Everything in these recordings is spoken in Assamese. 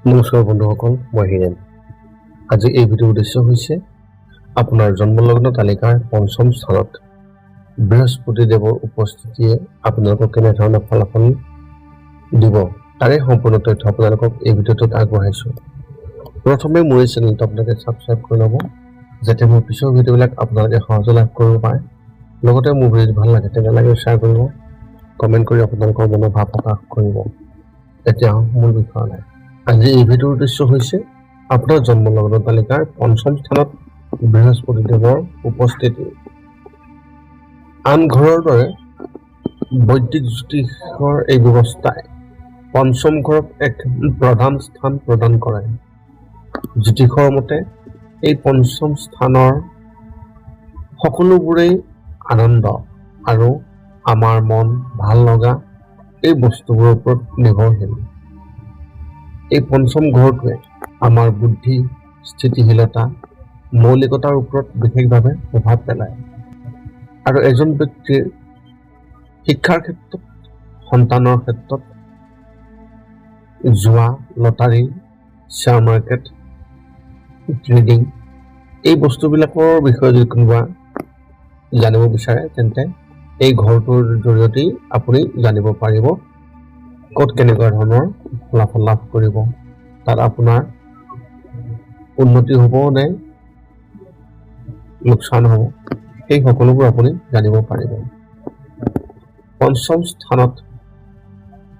নমস্কাৰ বন্ধুসকল, মই হিৰেন। আজি এই ভিডিঅ'ৰ উদ্দেশ্য হৈছে আপোনাৰ জন্মলগ্ন তালিকাৰ পঞ্চম স্থানত বৃহস্পতি দেৱৰ উপস্থিতিয়ে আপোনালোকক কেনেধৰণৰ ফলাফল দিব তাৰে সম্পূৰ্ণ তথ্য আপোনালোকক এই ভিডিঅ'টোত আগবঢ়াইছোঁ। প্ৰথমে মোৰ এই চেনেলটো আপোনালোকে ছাবস্ক্ৰাইব কৰি ল'ব, যাতে মোৰ পিছৰ ভিডিঅ'বিলাক আপোনালোকে সহজে লাভ কৰিব পাৰে। লগতে মোৰ ভিডিঅ'টো ভাল লাগে তেনেহ'লে শ্বেয়াৰ কৰিব, কমেণ্ট কৰি আপোনালোকৰ মনৰ ভাৱ প্ৰকাশ কৰিব। এতিয়া মূল বিষয়লৈ। আজি এই ভিডিঅ'ৰ উদ্দেশ্য হৈছে আপোনাৰ জন্মলগ্ন তালিকাৰ পঞ্চম স্থানত বৃহস্পতি দেৱৰ উপস্থিতি। আন ঘৰৰ দৰে বৈদিক জ্যোতিষৰ এই ব্যৱস্থাই পঞ্চম ঘৰক এক প্ৰধান স্থান প্ৰদান কৰে। জ্যোতিষৰ মতে এই পঞ্চম স্থানৰ সকলোবোৰেই আনন্দ আৰু আমাৰ মন ভাল লগা এই বস্তুবোৰৰ ওপৰত নিৰ্ভৰশীল। এই পঞ্চম ঘৰটোৱে আমাৰ বুদ্ধি, স্থিতিশীলতা, মৌলিকতাৰ ওপৰত বিশেষভাৱে প্ৰভাৱ পেলায় আৰু এজন ব্যক্তিৰ শিক্ষাৰ ক্ষেত্ৰত, সন্তানৰ ক্ষেত্ৰত, জুৱা, লটাৰী, শ্বেয়াৰ মাৰ্কেট, ট্ৰেডিং এই বস্তুবিলাকৰ বিষয়ে যদি কোনোবা জানিব বিচাৰে তেন্তে এই ঘৰটোৰ জৰিয়তেই আপুনি জানিব পাৰিব ক'ত কেনেকুৱা ধৰণৰ ফলাফল লাভ কৰিব, তাত আপোনাৰ উন্নতি হ'ব নে লোকচান হ'ব, সেই সকলোবোৰ আপুনি জানিব পাৰিব। পঞ্চম স্থানত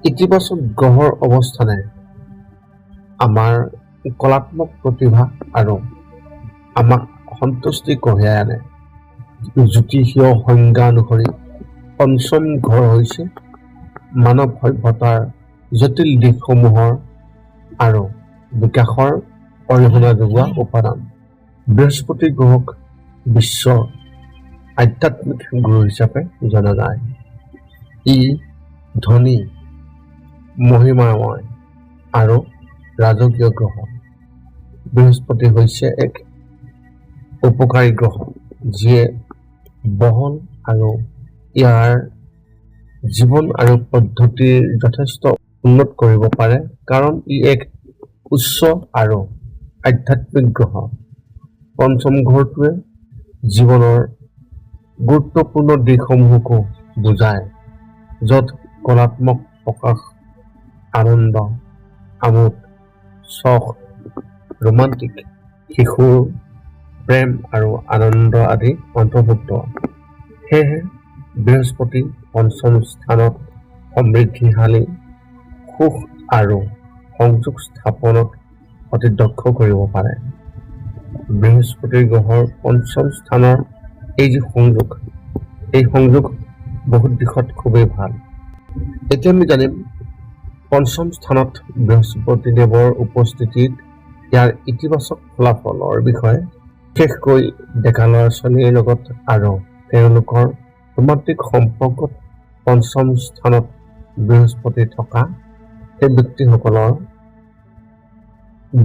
ইতিবাচক গ্ৰহৰ অৱস্থানে আমাৰ কলাত্মক প্ৰতিভা আৰু আমাক সন্তুষ্টি কঢ়িয়াই আনে। জ্যোতিষীয় সংজ্ঞা অনুসৰি পঞ্চম ঘৰ হৈছে মানৱ সভ্যতাৰ জটিল দিশসমূহৰ আৰু বিকাশৰ অৰিহণা যোগোৱা উপাদান। বৃহস্পতি গ্ৰহক বিশ্বৰ আধ্যাত্মিক গুৰু হিচাপে জনা যায়। ই ধনী, মহিমাময় আৰু ৰাজকীয় গ্ৰহ। বৃহস্পতি হৈছে এক উপকাৰী গ্ৰহ যিয়ে বহল আৰু ইয়াৰ জীৱন আৰু পদ্ধতিৰ যথেষ্ট উন্নত কৰিব পাৰে, কাৰণ ই এক উচ্চ আৰু আধ্যাত্মিক গ্ৰহ। পঞ্চম ঘৰটোৱে জীৱনৰ গুৰুত্বপূৰ্ণ দিশসমূহকো বুজায়, য'ত কলাত্মক প্ৰকাশ, আনন্দ, আমোদ, চখ, ৰোমান্টিক, শিশুৰ প্ৰেম আৰু আনন্দ আদি অন্তৰ্ভুক্ত। সেয়েহে বৃহস্পতি পঞ্চম স্থানত সমৃদ্ধিশালী, সুখ আৰু সংযোগ স্থাপনত অতি দক্ষ কৰিব পাৰে। বৃহস্পতি গ্ৰহৰ পঞ্চম স্থানৰ এই যি সংযোগ, এই সংযোগ বহুত দিশত খুবেই ভাল। এতিয়া আমি জানিম পঞ্চম স্থানত বৃহস্পতি দেৱৰ উপস্থিতিত ইয়াৰ ইতিবাচক ফলাফলৰ বিষয়ে, বিশেষকৈ ডেকা ল'ৰা ছোৱালীৰ লগত আৰু তেওঁলোকৰ ৰোমান্টিক সম্পৰ্কত পঞ্চম স্থানত বৃহস্পতি থকা সেই ব্যক্তিসকলৰ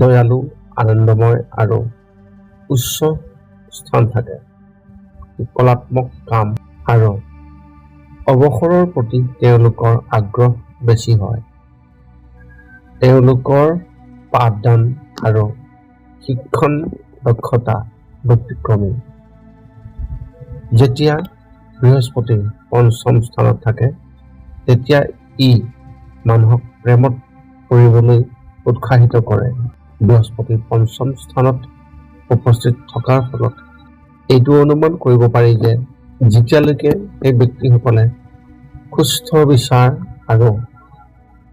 দয়ালু, আনন্দময় আৰু উচ্চ স্থান থাকে। কলাত্মক কাম আৰু অৱসৰৰ প্ৰতি তেওঁলোকৰ আগ্ৰহ বেছি হয়। তেওঁলোকৰ পাঠদান আৰু শিক্ষণ দক্ষতা ব্যতিক্ৰমী। যেতিয়া বৃহস্পতি পঞ্চম স্থানত থাকে তেতিয়া ই মানুহক প্ৰেমত পৰিবলৈ উৎসাহিত কৰে। বৃহস্পতি পঞ্চম স্থানত উপস্থিত থকাৰ ফলত এইটো অনুমান কৰিব পাৰি যে যেতিয়ালৈকে এই ব্যক্তিসকলে সুস্থ বিচাৰ আৰু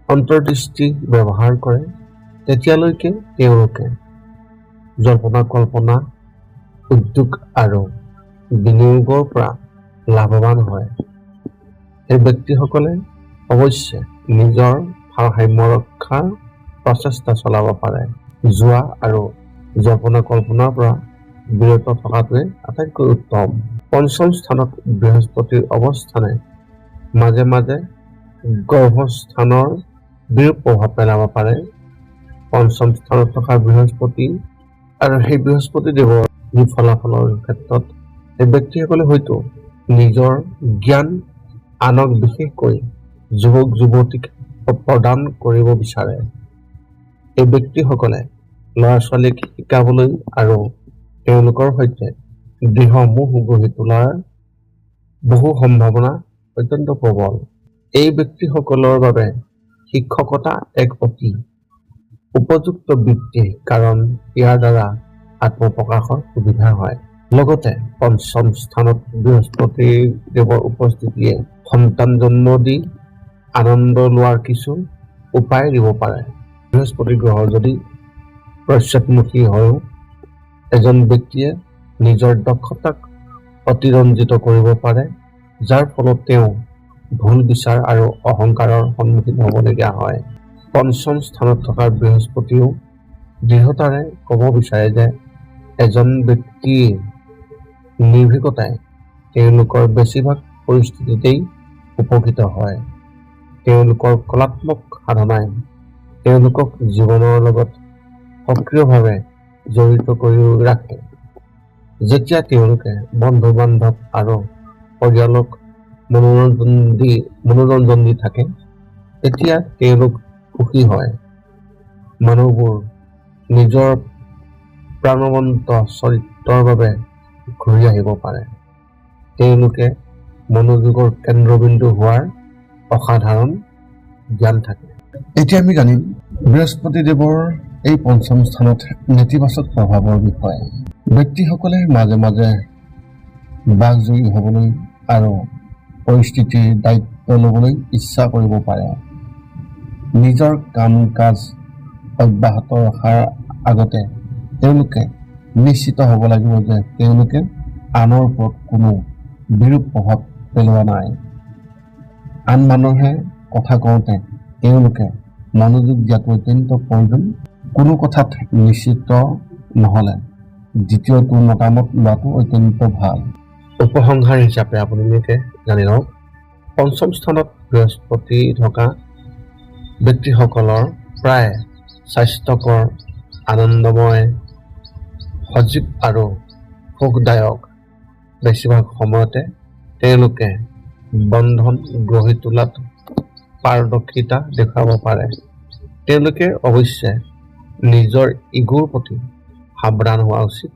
অন্তৰ্দৃষ্টি ব্যৱহাৰ কৰে তেতিয়ালৈকে তেওঁলোকে জল্পনা কল্পনা, উদ্যোগ আৰু বিনিয়োগৰ পৰা লাভৱান হয়। এই ব্যক্তিসকলে অৱশ্যে নিজৰ ভাৰসাম্য ৰক্ষাৰ প্ৰচেষ্টা চলাব পাৰে। জুৱা আৰু জল্পনা কল্পনাৰ পৰা বিৰত থকাটোৱে আটাইতকৈ উত্তম। পঞ্চম স্থানত বৃহস্পতিৰ অৱস্থানে মাজে মাজে গৰ্ভস্থানৰ বিৰূপ প্ৰভাৱ পেলাব পাৰে। পঞ্চম স্থানত থকা বৃহস্পতি আৰু সেই বৃহস্পতি দেৱৰ যি ফলাফলৰ ক্ষেত্ৰত এই ব্যক্তিসকলে হয়তো নিজৰ জ্ঞান আনক, বিশেষকৈ যুৱক যুৱতীক প্ৰদান কৰিব বিচাৰে। এই ব্যক্তিসকলে ল'ৰা ছোৱালীক শিকাবলৈ আৰু তেওঁলোকৰ সৈতে দৃঢ় মোহ গঢ়ি তোলাৰ বহু সম্ভাৱনা অত্যন্ত প্ৰবল। এই ব্যক্তিসকলৰ বাবে শিক্ষকতা এক অতি উপযুক্ত বৃত্তি, কাৰণ ইয়াৰ দ্বাৰা আত্মপ্ৰকাশৰ সুবিধা হয়। লগতে পঞ্চম স্থানত বৃহস্পতি দেৱৰ উপস্থিতিয়ে সন্তান জন্ম দি আনন্দ লোৱাৰ কিছু উপায় দিব পাৰে। বৃহস্পতি গ্ৰহ যদি পশ্চাদমুখী হয়ও এজন ব্যক্তিয়ে নিজৰ দক্ষতাক অতিৰঞ্জিত কৰিব পাৰে, যাৰ ফলত তেওঁ ভুল বিচাৰ আৰু অহংকাৰৰ সন্মুখীন হ'বলগীয়া হয়। পঞ্চম স্থানত থকা বৃহস্পতিও দৃঢ়তাৰে ক'ব বিচাৰে যে এজন ব্যক্তিৰ নিৰ্ভীকতাই তেওঁলোকৰ বেছিভাগ পৰিস্থিতিতেই উপকৃত হয়। তেওঁলোকৰ কলাত্মক সাধনাই তেওঁলোকক জীৱনৰ লগত সক্ৰিয়ভাৱে জড়িত কৰি ৰাখে। যেতিয়া তেওঁলোকে বন্ধু বান্ধৱ আৰু পৰিয়ালক মনোৰঞ্জন দি থাকে, তেতিয়া তেওঁলোক সুখী হয়। মানুহবোৰ নিজৰ প্ৰাণৱন্ত চৰিত্ৰৰ বাবে ঘূৰি আহিব পাৰে। তেওঁলোকে মনোযোগৰ কেন্দ্ৰবিন্দু হোৱাৰ অসাধাৰণ জ্ঞান থাকে। এতিয়া আমি জানিম বৃহস্পতি দেৱৰ এই পঞ্চম স্থানত নেতিবাচক প্ৰভাৱৰ বিষয়ে। ব্যক্তিসকলে মাজে মাজে বাকজয়ী হ'বলৈ আৰু পৰিস্থিতিৰ দায়িত্ব ল'বলৈ ইচ্ছা কৰিব পাৰে। নিজৰ কাম কাজ অব্যাহত ৰখাৰ আগতে তেওঁলোকে নিশ্চিত হ'ব লাগিব যে তেওঁলোকে আনৰ ওপৰত কোনো বিৰূপ প্ৰভাৱ পেলোৱা নাই। আন মানুহে কথা কওঁতে তেওঁলোকে মনোযোগ দিয়াটো অত্যন্ত প্ৰয়োজন। কোনো কথাত নিশ্চিত নহ'লে দ্বিতীয়টো মতামত লোৱাটো অত্যন্ত ভাল। উপসংহাৰ হিচাপে আপোনালোকে জানি লওক, পঞ্চম স্থানত বৃহস্পতি থকা ব্যক্তিসকলৰ প্ৰায় স্বাস্থ্যকৰ, আনন্দময়, সজীৱ আৰু সুখদায়ক। বেছিভাগ সময়তে তেওঁলোকে বন্ধন গঢ়ি তোলাত পাৰদৰ্শিতা দেখুৱাব পাৰে। তেওঁলোকে অৱশ্যে নিজৰ ইগোৰ প্ৰতি সাৱধান হোৱা উচিত।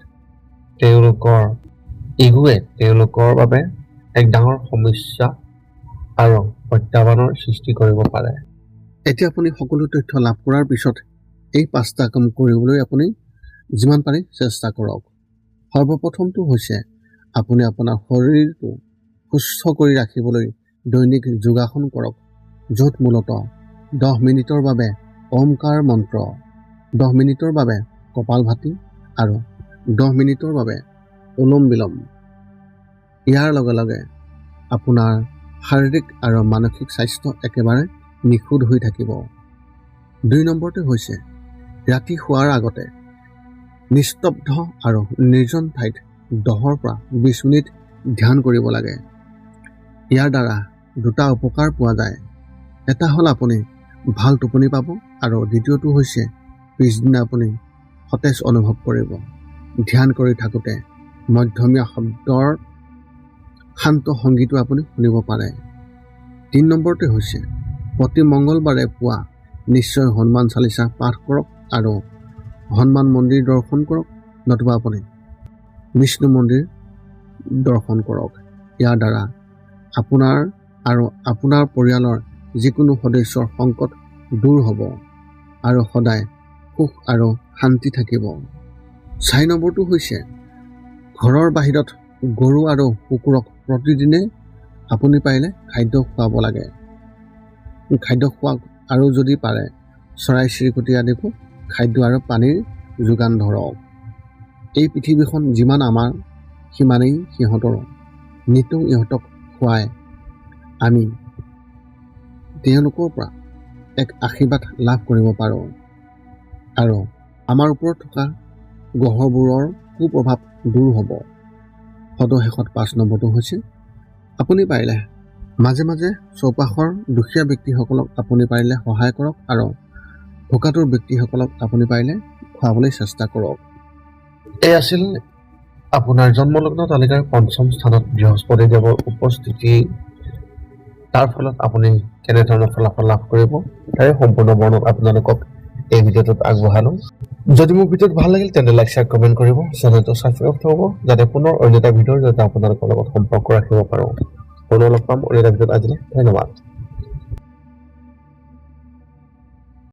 তেওঁলোকৰ ইগোৱে তেওঁলোকৰ বাবে এক ডাঙৰ সমস্যা আৰু প্ৰত্যাহ্বানৰ সৃষ্টি কৰিব পাৰে। এতিয়া আপুনি সকলো তথ্য লাভ কৰাৰ পিছত এই 5টা কাম কৰিবলৈ আপুনি যিমান পাৰি চেষ্টা কৰক। সৰ্বপ্ৰথমটো হৈছে আপুনি আপোনাৰ শৰীৰটো সুস্থ কৰি ৰাখিবলৈ দৈনিক যোগাসন কৰক, য'ত মূলতঃ 10 মিনিটৰ বাবে ওমকাৰ মন্ত্ৰ, 10 মিনিটৰ বাবে কপালভাতি আৰু 10 মিনিটৰ বাবে অনুলোম বিলোম। ইয়াৰ লগে লগে আপোনাৰ শাৰীৰিক আৰু মানসিক স্বাস্থ্য একেবাৰে নিখুঁত হৈ থাকিব। 2 নম্বৰটো হৈছে ৰাতি শোৱাৰ আগতে নিস্তব্ধ আৰু নিৰ্জন ঠাইত 10 পৰা 20 মিনিট ধ্যান কৰিব লাগে। ইয়াৰ দ্বাৰা 2টা উপকাৰ পোৱা যায়। এটা হ'ল আপুনি ভাল টোপনি পাব আৰু দ্বিতীয়টো হৈছে পিছদিনা আপুনি সতেজ অনুভৱ কৰিব। ধ্যান কৰি থাকোঁতে মধ্যমীয়া শব্দৰ শান্ত সংগীতো আপুনি শুনিব পাৰে। 3 নম্বৰটো হৈছে প্ৰতি মঙ্গলবাৰে পুৱা নিশ্চয় হনুমান চালিচা পাঠ কৰক আৰু হনুমান মন্দিৰ দৰ্শন কৰক, নতুবা আপুনি বিষ্ণু মন্দিৰ দৰ্শন কৰক। ইয়াৰ দ্বাৰা আপোনাৰ আৰু আপোনাৰ পৰিয়ালৰ যিকোনো সদস্যৰ সংকট দূৰ হ'ব আৰু সদায় সুখ আৰু শান্তি থাকিব। 4 নম্বৰটো হৈছে ঘৰৰ বাহিৰত গৰু আৰু কুকুৰক প্ৰতিদিনে আপুনি পাৰিলে খাদ্য খুৱাব লাগে। খাদ্য খুৱাওক আৰু যদি পাৰে চৰাই চিৰিকটি আদিকো খাদ্য আৰু পানীৰ যোগান ধৰক। এই পৃথিৱীখন যিমান আমাৰ সিমানেই সিহঁতৰো। নিতৌ ইহঁতক খুৱাই আমি তেওঁলোকৰ পৰা এক আশীৰ্বাদ লাভ কৰিব পাৰোঁ আৰু আমাৰ ওপৰত থকা গ্ৰহবোৰৰ কুপ্ৰভাৱ দূৰ হ'ব। সদশেষত 5 নম্বৰটো হৈছে আপুনি পাৰিলে মাজে মাজে চৌপাশৰ দুখীয়া ব্যক্তিসকলক আপুনি পাৰিলে সহায় কৰক আৰু ভোকাতুৰ ব্যক্তিসকলক আপুনি পাৰিলে খুৱাবলৈ চেষ্টা কৰক। এই আছিল আপোনাৰ জন্মলগ্ন তালিকাৰ 5ম স্থানত বৃহস্পতি দেৱৰ উপস্থিতি। তাৰ ফলত আপুনি কেনেধৰণৰ ফলাফল লাভ কৰিব তাৰে সম্পূৰ্ণ বৰ্ণনা আপোনালোকক এই ভিডিঅ'টোত আগবঢ়ালো যদি মোৰ ভিডিঅ'টো ভাল লাগিল তেন্তে লাইক শ্বেয়াৰ কমেণ্ট কৰিব চেনেলটো ছাবস্ক্ৰাইব কৰিব যাতে পুনৰ অন্য এটা ভিডিঅ'ৰ জৰিয়তে আপোনালোকৰ লগত সম্পৰ্ক ৰাখিব পাৰোঁ পুনৰ লগ পাম অন্য এটা ভিডিঅ'ত আজিলৈ ধন্যবাদ